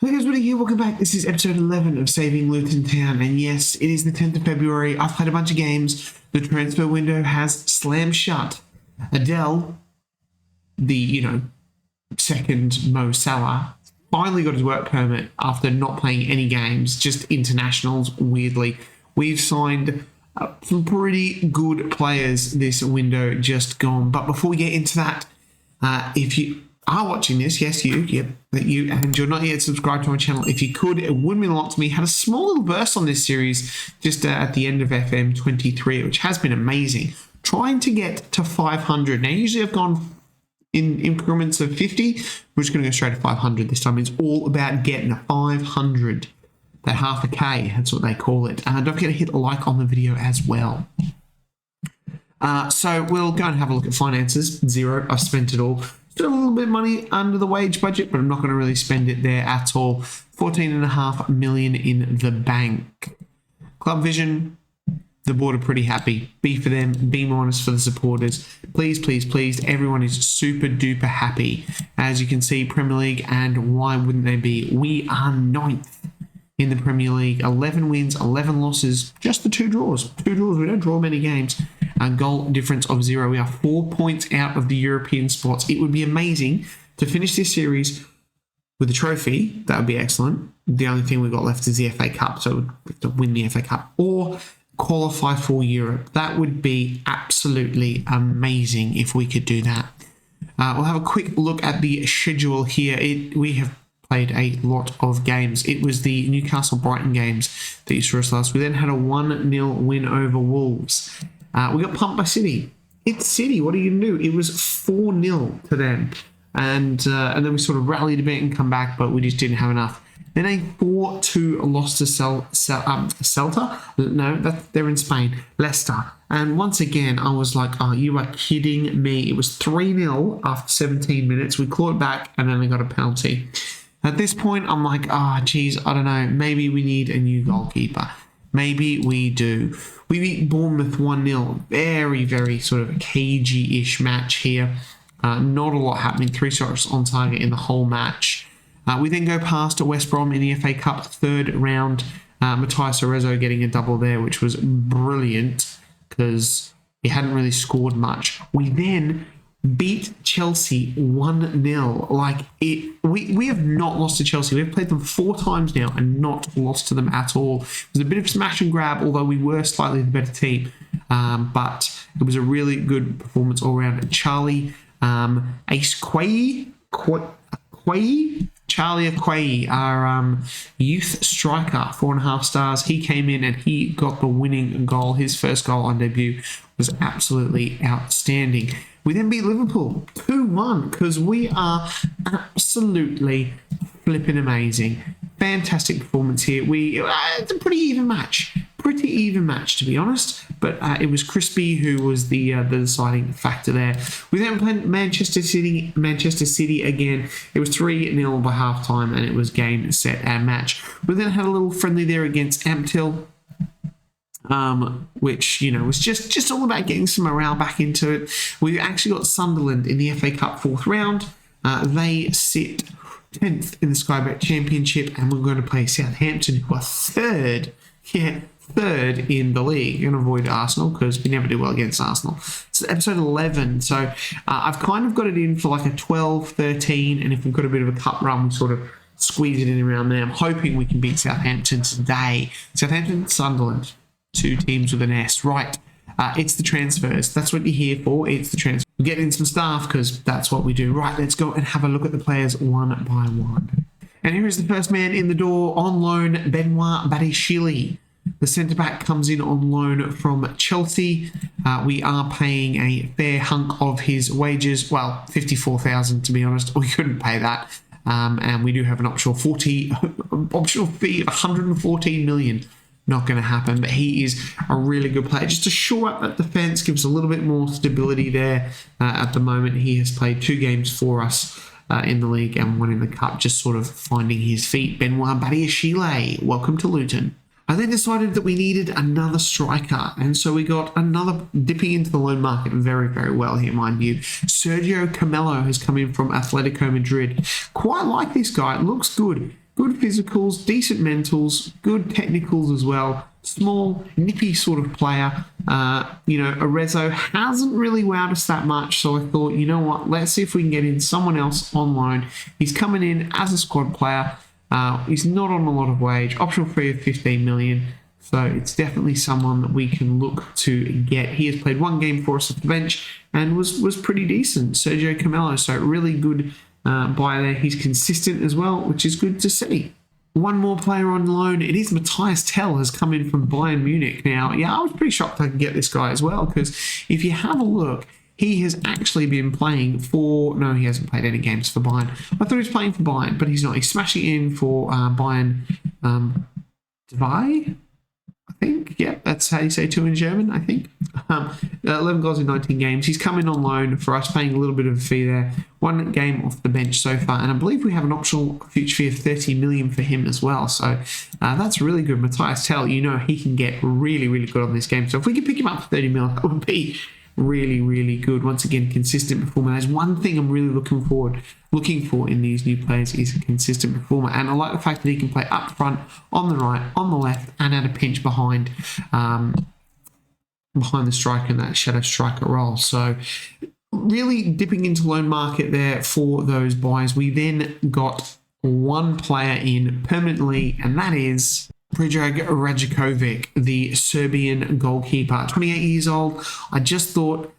Hey guys, what are you? Welcome back. This is episode 11 of Saving Luton Town, and yes, it is the 10th of February. I've played a bunch of games. The transfer window has slammed shut. Adel, the, second Mo Salah, finally got his work permit after not playing any games, just internationals, weirdly. We've signed some pretty good players this window just gone. But before we get into that, if you are watching this, yes, and you're not yet subscribed to my channel, if you could, it would mean a lot to me. Had a small little burst on this series just at the end of FM23, which has been amazing. Trying to get to 500. Now, usually I've gone in increments of 50. We're just going to go straight to 500 this time. It's all about getting a 500. That half a K, that's what they call it. Don't forget to hit a like on the video as well. So we'll go and have a look at finances. 0, I've spent it all. Still a little bit of money under the wage budget, but I'm not going to really spend it there at all. 14.5 million in the bank. Club Vision, the board are pretty happy. B for them, B- for the supporters. Please, please, please. Everyone is super duper happy. As you can see, Premier League, and why wouldn't they be? We are 9th in the Premier League. 11 wins, 11 losses, just the 2 draws. 2 draws, we don't draw many games. A goal difference of 0. We are 4 points out of the European spots. It would be amazing to finish this series with a trophy. That would be excellent. The only thing we've got left is the FA Cup, so we have to win the FA Cup or qualify for Europe. That would be absolutely amazing if we could do that. We'll have a quick look at the schedule here. We have played a lot of games. It was the Newcastle-Brighton games that you saw us last. We then had a 1-0 win over Wolves. We got pumped by City. It's City. What are you going to do? It was 4-0 to them. And then we sort of rallied a bit and come back, but we just didn't have enough. Then a 4-2 loss to Celta. No, they're in Spain. Leicester. And once again, I was like, oh, you are kidding me. It was 3-0 after 17 minutes. We clawed back, and then we got a penalty. At this point, I'm like, geez, I don't know. Maybe we need a new goalkeeper. Maybe we do. We beat Bournemouth 1-0. Very, very sort of cagey-ish match here. Not a lot happening. 3 shots on target in the whole match. We then go past West Brom in the FA Cup 3rd round. Matthias Arezzo getting a double there, which was brilliant because he hadn't really scored much. We then beat Chelsea 1-0. We have not lost to Chelsea. We've played them 4 times now and not lost to them at all. It was a bit of a smash and grab, although we were slightly the better team. But it was a really good performance all around. Charlie Charlie Aquay, our youth striker, 4.5 stars. He came in and he got the winning goal. His first goal on debut was absolutely outstanding. We then beat Liverpool 2-1 because we are absolutely flipping amazing. Fantastic performance here. It's a pretty even match. To be honest. But it was Crispy who was the deciding factor there. We then played Manchester City again. It was 3-0 by half time, and it was game, set, and match. We then had a little friendly there against Adel, which, was just all about getting some morale back into it. We actually got Sunderland in the FA Cup 4th round. They sit 10th in the Sky Bet Championship, and we're going to play Southampton, who are 3rd in the league. We're going to avoid Arsenal because we never do well against Arsenal. It's episode 11, so I've kind of got it in for like a 12, 13, and if we've got a bit of a cup run, we sort of squeeze it in around there. I'm hoping we can beat Southampton today. Southampton, Sunderland, 2 teams with an S. Right, it's the transfers. That's what you're here for. It's the transfers. We're getting some staff because that's what we do. Right, let's go and have a look at the players one by one. And here is the first man in the door on loan, Benoit Badiashile. The centre-back comes in on loan from Chelsea. We are paying a fair hunk of his wages. Well, 54,000 to be honest. We couldn't pay that. And we do have an optional fee of 114 million. Not going to happen, but he is a really good player. Just to shore up that defence, gives a little bit more stability there. At the moment, he has played 2 games for us in the league and 1 in the cup, just sort of finding his feet. Benoit Badiashile, welcome to Luton. I then decided that we needed another striker, and so we got another dipping into the loan market very, very well here, mind you. Sergio Camelo has come in from Atletico Madrid. Quite like this guy. It looks good. good physicals, decent mentals, good technicals as well. Small, nippy sort of player. Arezzo hasn't really wowed us that much, so I thought, you know what, let's see if we can get in someone else on loan. He's coming in as a squad player. He's not on a lot of wage, optional fee of 15 million. So it's definitely someone that we can look to get. He has played one game for us off the bench and was pretty decent. Sergio Camelo, so really good buy there. He's consistent as well, which is good to see. One more player on loan. It is Matthias Tell has come in from Bayern Munich. Now, I was pretty shocked I could get this guy as well, because if you have a look, he has actually been playing for... No, he hasn't played any games for Bayern. I thought he was playing for Bayern, but he's not. He's smashing in for Bayern Zwei, I think. Yeah, that's how you say two in German, I think. 11 goals in 19 games. He's come in on loan for us, paying a little bit of a fee there. One game off the bench so far, and I believe we have an optional future fee of 30 million for him as well. So that's really good. Matthias Tell, he can get really, really good on this game. So if we could pick him up for 30 million, that would be really, really good. Once again, consistent performer. That's one thing I'm really looking for in these new players, is a consistent performer. And I like the fact that he can play up front, on the right, on the left, and at a pinch behind the striker in that shadow striker role. So really dipping into loan market there for those buys. We then got one player in permanently, and that is Predrag Radjakovic, the Serbian goalkeeper, 28 years old. I just thought,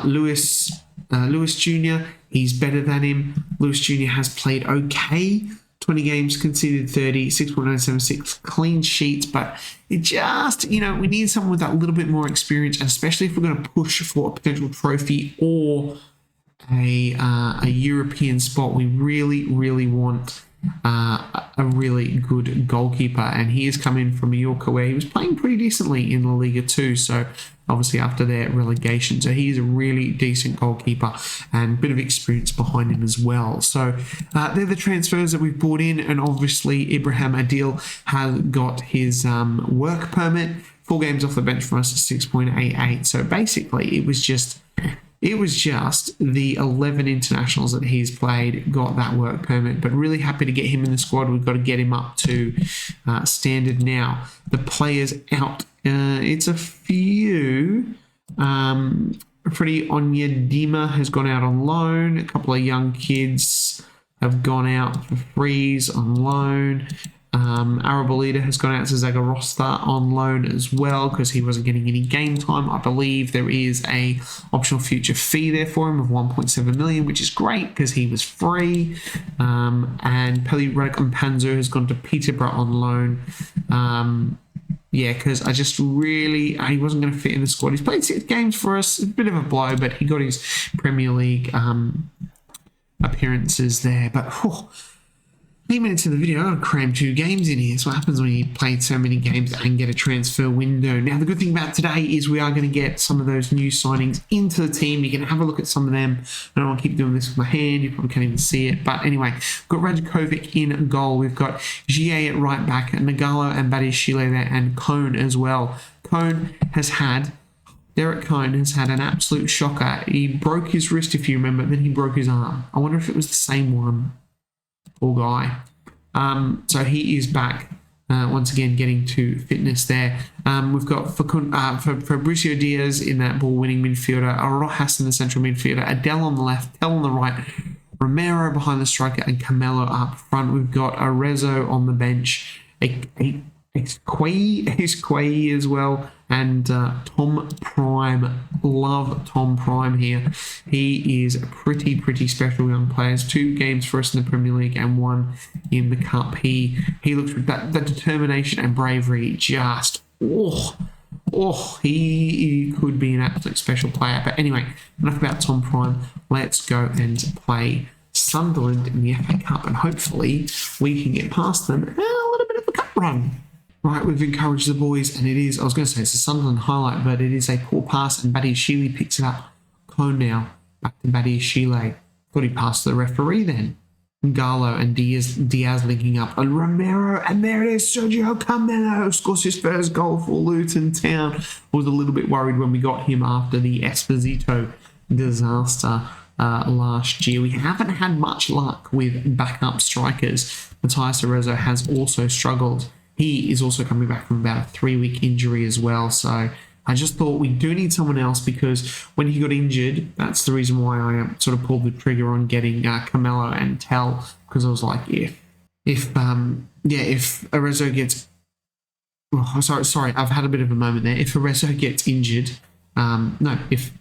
Lewis Jr., he's better than him. Lewis Jr. has played okay, 20 games, conceded 30, 6.976 clean sheets, but it just, we need someone with that little bit more experience, and especially if we're going to push for a potential trophy or a European spot, we really, really want a really good goalkeeper. And he has come in from Mallorca, where he was playing pretty decently in La Liga too, so obviously after their relegation. So he's a really decent goalkeeper and a bit of experience behind him as well. So they're the transfers that we've brought in, and obviously Ibrahim Adel has got his work permit, 4 games off the bench from us at 6.88. So basically it was just the 11 internationals that he's played got that work permit, but really happy to get him in the squad. We've got to get him up to standard now. The players out, it's a few. Freddie Onyedima has gone out on loan. A couple of young kids have gone out for frees on loan. Arabolita has gone out to Zagarosta on loan as well, because he wasn't getting any game time. I believe there is a optional future fee there for him of 1.7 million, which is great because he was free. And Peli Panzo has gone to Peterborough on loan. Because I just really, he wasn't going to fit in the squad. He's played 6 games for us. It's a bit of a blow, but he got his Premier League appearances there. But 8 minutes of the video, I've got to cram 2 games in here. That's what happens when you play so many games and get a transfer window. Now, the good thing about today is we are going to get some of those new signings into the team. You can have a look at some of them. I don't want to keep doing this with my hand. You probably can't even see it. But anyway, we've got Radjakovic in goal. We've got Gie at right back, Nagalo and Badiashile there, and Cone as well. Derek Cohn has had an absolute shocker. He broke his wrist, if you remember, then he broke his arm. I wonder if it was the same one. Poor guy. So he is back once again, getting to fitness there. We've got Fabricio Diaz in that ball-winning midfielder, Rojas in the central midfielder, Adel on the left, Tell on the right, Romero behind the striker, and Camelo up front. We've got Arezzo on the bench, Quay as well, and Tom Prime. Love Tom Prime here. He is a pretty special young player. 2 games for us in the Premier League and 1 in the Cup. He looks with that determination and bravery. Just he could be an absolute special player. But anyway, enough about Tom Prime. Let's go and play Sunderland in the FA Cup, and hopefully we can get past them a little bit of a cup run. Right, we've encouraged the boys, and it's a Sunderland highlight, but it is a poor pass, and Badiashile picks it up. Cone now, back to Badiashile. Thought he passed the referee then. Gallo and Diaz linking up, and Romero, and there it is, Sergio Camelo scores his first goal for Luton Town. I was a little bit worried when we got him after the Esposito disaster last year. We haven't had much luck with backup strikers, Matthias Arezzo has also struggled. He is also coming back from about a 3-week injury as well. So I just thought we do need someone else, because when he got injured, that's the reason why I sort of pulled the trigger on getting Carmelo and Tell, because I was like, if Arezzo gets, sorry, I've had a bit of a moment there. If Arezzo gets injured, if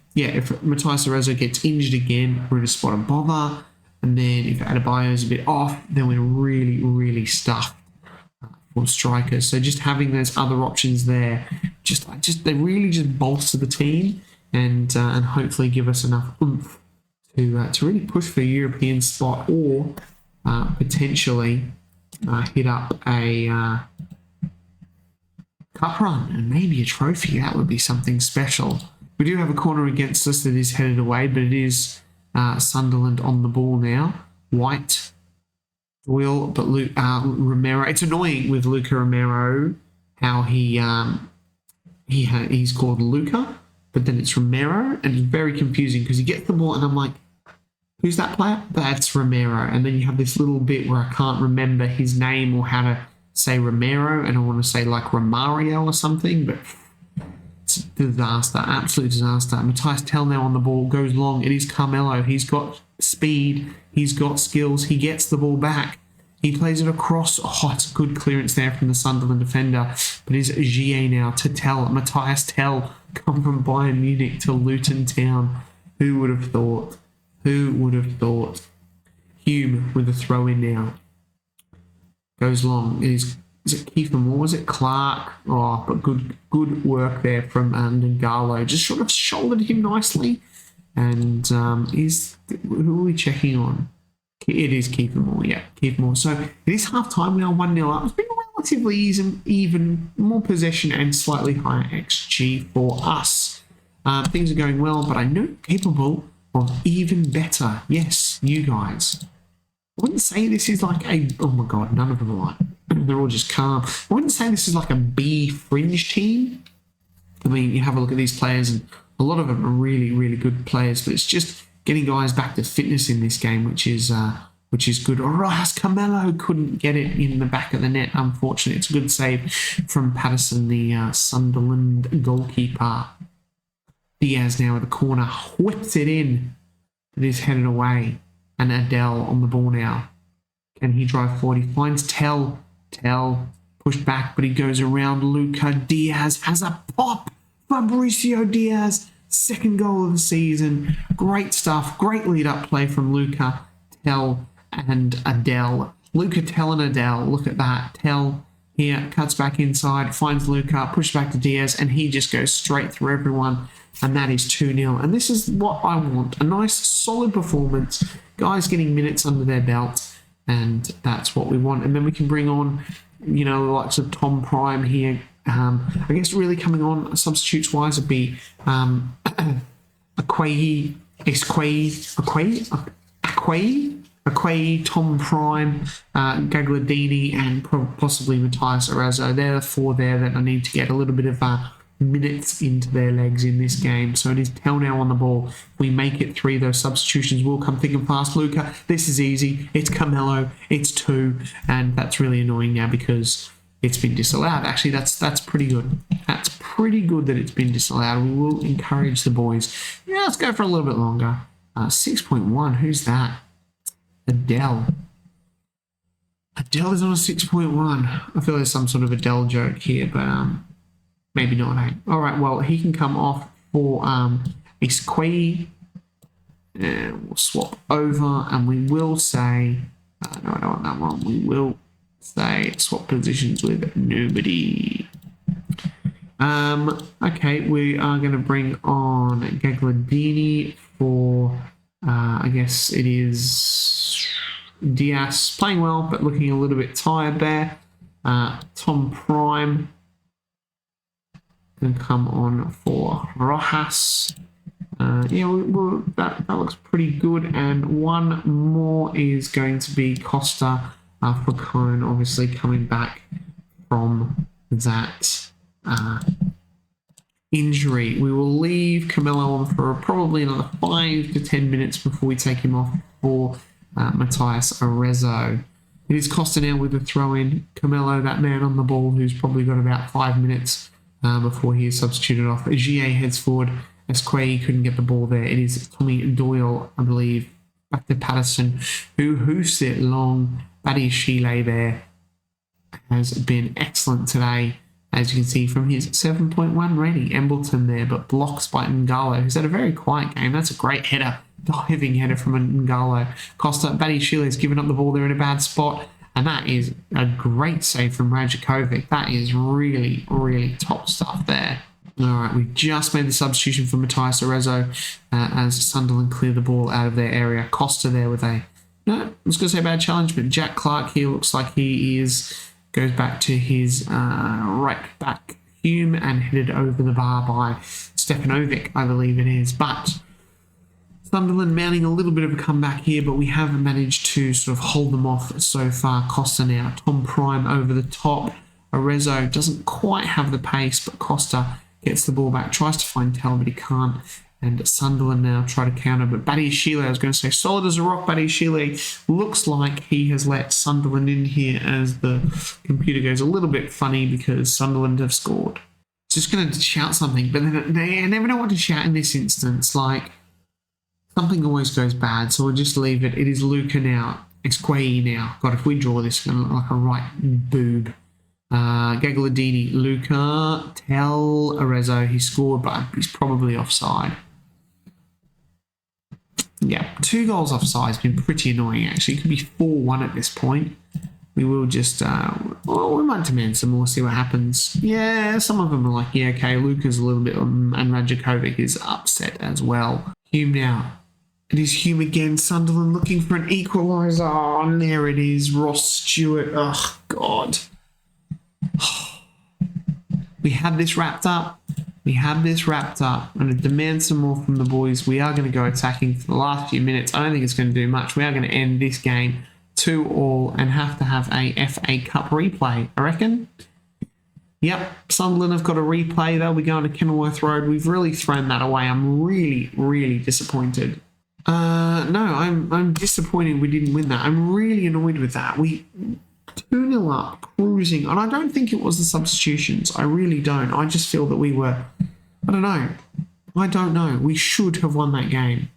Matthias Arezzo gets injured again, we're in a spot of bother. And then if Adebayo's a bit off, then we're really, really stuffed for strikers. So just having those other options there, they really just bolster the team and hopefully give us enough oomph to really push for a European spot, or potentially hit up a cup run and maybe a trophy. That would be something special. We do have a corner against us that is headed away, but it is Sunderland on the ball now. White, Doyle, but Romero. It's annoying with Luca Romero how he's called Luca, but then it's Romero, and it's very confusing because he gets the ball and I'm like, who's that player? That's Romero. And then you have this little bit where I can't remember his name or how to say Romero, and I want to say like Romario or something, but it's a disaster, absolute disaster. Matthias Tell now on the ball, goes long. It is Carmelo. He's got speed. He's got skills. He gets the ball back. He plays it across. Oh, it's a good clearance there from the Sunderland defender. But it's Gie now to Tell. Matthias Tell come from Bayern Munich to Luton Town. Who would have thought? Who would have thought? Hume with a throw in now. Goes long. Is it Kiefer Moore? Was it Clark? Oh, but good work there from Ngalo. Just sort of shouldered him nicely. And who are we checking on? It is Kiefer Moore, yeah, Kiefer Moore. So it is half time now, 1-0 up. It's been relatively even, more possession and slightly higher XG for us. Things are going well, but I know capable of even better. Yes, you guys. I wouldn't say this is like oh my god, none of them are like, they're all just calm. I wouldn't say this is like a B fringe team. I mean, you have a look at these players and a lot of them are really, really good players, but it's just getting guys back to fitness in this game, which is good. Rojas Carmelo couldn't get it in the back of the net, unfortunately. It's a good save from Patterson, the Sunderland goalkeeper. Diaz now at the corner, whips it in. It is headed away. And Adel on the ball now. Can he drive forward? He finds Tell. Tell pushed back, but he goes around Luca. Diaz has a pop. Fabricio Diaz, second goal of the season. Great stuff. Great lead-up play from Luca, Tell, and Adel. Luca, Tell, and Adel. Look at that. Tell here cuts back inside, finds Luca, pushes back to Diaz, and he just goes straight through everyone. And that is 2-0. And this is what I want. A nice, solid performance. Guys getting minutes under their belt. And that's what we want. And then we can bring on, the likes of Tom Prime here. I guess really coming on substitutes-wise would be Aquay, Tom Prime, Gagliardini, and possibly Matthias Arezzo. They're the four there that I need to get a little bit of minutes into their legs in this game. So it is Tell now on the ball. If we make it 3, those substitutions will come thick and fast. Luca, this is easy. It's Carmelo. It's 2. And that's really annoying now because it's been disallowed. Actually, that's pretty good. That's pretty good that it's been disallowed. We will encourage the boys. Yeah, let's go for a little bit longer. 6.1. Who's that? Adel. Adel is on a 6.1. I feel there's some sort of Adel joke here, but maybe not. Hey? All right, well, he can come off for Isquay. And we'll swap over, and we will say... no, I don't want that one. We will say swap positions with nobody. Okay, we are going to bring on Gagliardini for, I guess it is Diaz, playing well, but looking a little bit tired there. Tom Prime going to come on for Rojas. That looks pretty good. And one more is going to be Costa for Cone, obviously coming back from that injury. We will leave Carmelo on for probably another 5 to 10 minutes before we take him off for Matthias Arezzo. It is Costa now with the throw-in. Camelo, that man on the ball, who's probably got about 5 minutes before he is substituted off. Gia heads forward. Esquay couldn't get the ball there. It is Tommy Doyle, I believe. Back to Patterson, who hoofs it long. Buddy Chile there has been excellent today, as you can see from his 7.1 rating. Embleton there, but blocks by Ngalo, who's had a very quiet game. That's a great header. Diving header from Ngalo. Costa, Buddy Chile has given up the ball there in a bad spot. And that is a great save from Rajakovic. That is really, really top stuff there. All right, we've just made the substitution for Matthias Arezzo as Sunderland clear the ball out of their area. Costa there with I was going to say a bad challenge, but Jack Clark here looks like he goes back to his right back Hume and headed over the bar by Stefanovic, I believe it is. But Sunderland mounting a little bit of a comeback here, but we haven't managed to sort of hold them off so far. Costa now, Tom Prime over the top. Arezzo doesn't quite have the pace, but Costa gets the ball back, tries to find Tell, but he can't. And Sunderland now try to counter, but Badiashile, I was going to say, solid as a rock. Badiashile looks like he has let Sunderland in here as the computer goes a little bit funny because Sunderland have scored. Just going to shout something, but then I never know what to shout in this instance. Like, something always goes bad, so we'll just leave it. It is Luca now. It's Quay now. God, if we draw this, it's going to look like a right boob. Gagladini, Luca, Tell, Arezzo. He scored, but he's probably offside. Yeah, 2 goals offside has been pretty annoying, actually. It could be 4-1 at this point. We will just, we might demand some more, see what happens. Yeah, some of them are like, yeah, okay, Luca's a little bit, and Rajakovic is upset as well. Hume now. It is Hume again. Sunderland looking for an equaliser. And there it is. Ross Stewart. Oh, God. We had this wrapped up. I'm going to demand some more from the boys. We are going to go attacking for the last few minutes. I don't think it's going to do much. We are going to end this game 2-2 and have to have a FA Cup replay, I reckon. Yep, Sunderland have got a replay. They'll be going to Kenilworth Road. We've really thrown that away. I'm really, really disappointed. No, I'm disappointed we didn't win that. I'm really annoyed with that. We 2-0 up, cruising, and I don't think it was the substitutions. I really don't. I just feel that we were, I don't know. We should have won that game.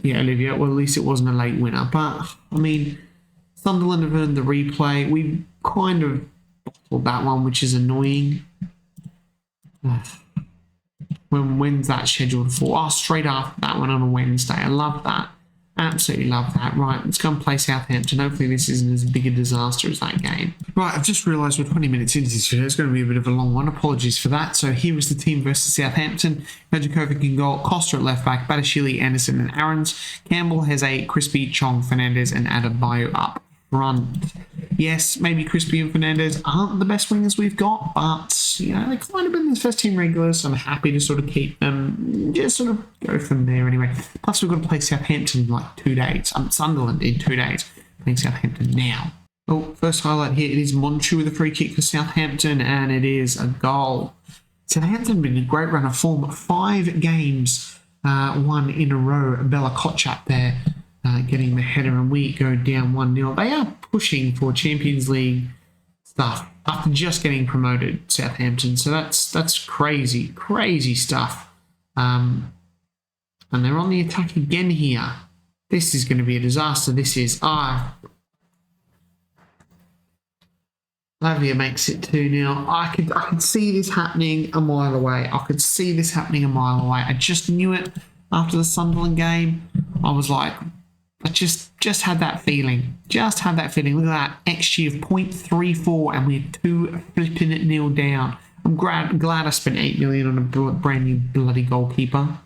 Yeah, Olivia, well, at least it wasn't a late winner. But, I mean, Sunderland have earned the replay. We kind of bottled that one, which is annoying. When's that scheduled for? Oh, straight after that one on a Wednesday. I love that. Absolutely love that. Right, let's go and play Southampton. Hopefully this isn't as big a disaster as that game. Right, I've just realised we're 20 minutes into this video. It's going to be a bit of a long one. Apologies for that. So here is the team versus Southampton. Rajakovic in goal, Costa at left back, Batashili, Anderson and Aarons. Campbell has a Crispy, Chong, Fernandez and Adebayo up front. Yes, maybe Crispy and Fernandez aren't the best wingers we've got, but, you know, they've kind of been the first team regulars. So I'm happy to sort of keep them, just sort of go from there anyway. Plus, we've got to play Southampton in like 2 days. Sunderland in 2 days. Playing Southampton now. Oh, first highlight here, it is Monchu with a free kick for Southampton, and it is a goal. Southampton have been in a great run of form. 5 games, won in a row. Bella Kotchap there. Getting the header, and we go down 1-0. They are pushing for Champions League stuff after just getting promoted, Southampton. So that's crazy stuff. And they're on the attack again here. This is going to be a disaster. This is Lavia makes it 2-0. I could see this happening a mile away. I just knew it after the Sunderland game. I was like, I just had that feeling. Look at that. XG of 0.34 and we're 2-0 down. I'm glad I spent 8 million on a brand new bloody goalkeeper.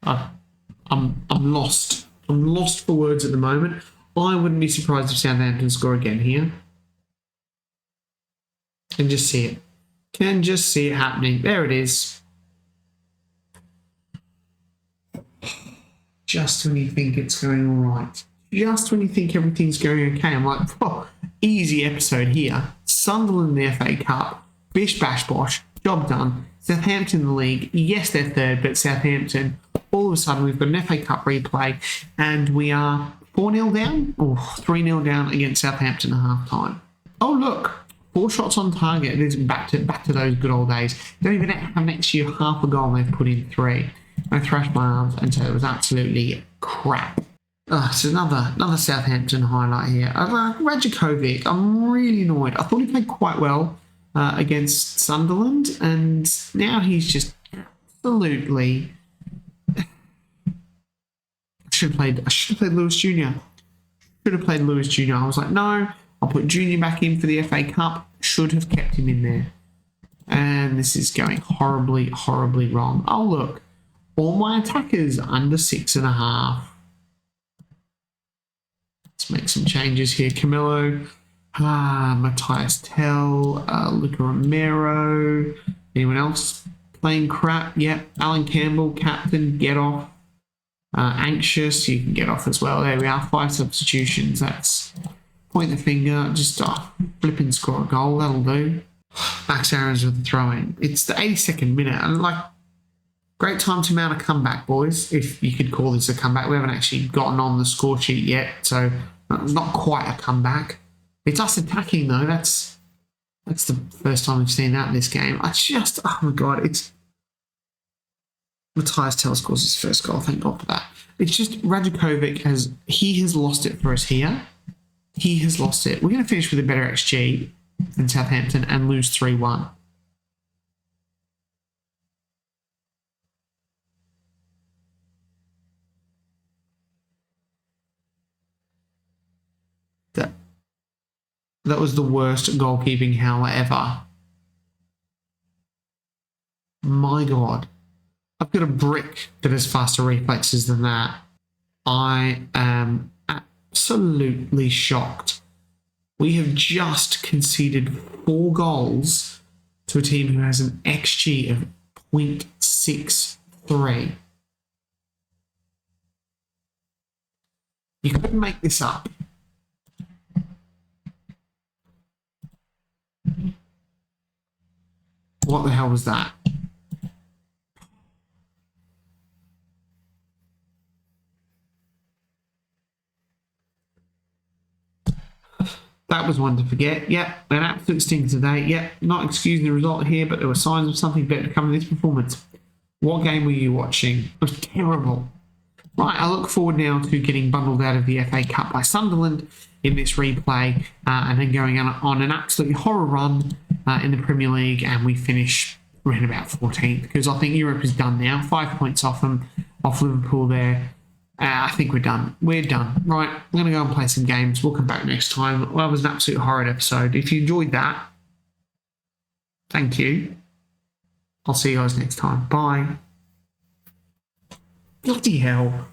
I'm lost. I'm lost for words at the moment. I wouldn't be surprised if Southampton score again here. Can just see it happening. There it is. Just when you think it's going all right. Just when you think everything's going okay. I'm like, oh, easy episode here. Sunderland in the FA Cup. Bish bash bosh. Job done. Southampton in the league, yes, they're third, but Southampton, all of a sudden, we've got an FA Cup replay, and we are 4-0 down, or 3-0 down against Southampton at half-time. Oh, look, 4 shots on target. It is back to those good old days. Don't even have next year half a goal, and they've put in 3. I thrashed my arms, and so it was absolutely crap. It's another Southampton highlight here. Rajakovic, I'm really annoyed. I thought he played quite well against Sunderland, and now he's just absolutely... I should have played Lewis Jr. I was like, no, I'll put Junior back in for the FA Cup. Should have kept him in there. And this is going horribly, horribly wrong. Oh, look. All my attackers under 6.5. Let's make some changes here. Camilo, Matthias Tell, Luca Romero. Anyone else playing crap? Yep. Alan Campbell, captain, get off. Anxious, you can get off as well. There we are, 5 substitutions. That's point the finger, just flip and score a goal. That'll do. Max Aaron's with the throw-in. It's the 82nd minute. And great time to mount a comeback, boys, if you could call this a comeback. We haven't actually gotten on the score sheet yet, so it's not quite a comeback. It's us attacking, though. That's the first time we've seen that in this game. Oh my God, it's... Matthias Tell scores his first goal, thank God for that. It's just Rajakovic has lost it for us here. He has lost it. We're going to finish with a better XG than Southampton and lose 3-1. That was the worst goalkeeping howler ever. My God. I've got a brick that has faster reflexes than that. I am absolutely shocked. We have just conceded 4 goals to a team who has an XG of 0.63. You couldn't make this up. What the hell was that? That was one to forget. Yep, an absolute stinker today. Yep, not excusing the result here, but there were signs of something better to come in this performance. What game were you watching? It was terrible. Right, I look forward now to getting bundled out of the FA Cup by Sunderland in this replay, and then going on an absolutely horror run in the Premier League, and we finish around about 14th, because I think Europe is done now. 5 points off Liverpool there. I think we're done. We're done. Right, I'm going to go and play some games. We'll come back next time. Well, that was an absolute horrid episode. If you enjoyed that, thank you. I'll see you guys next time. Bye. Bloody hell.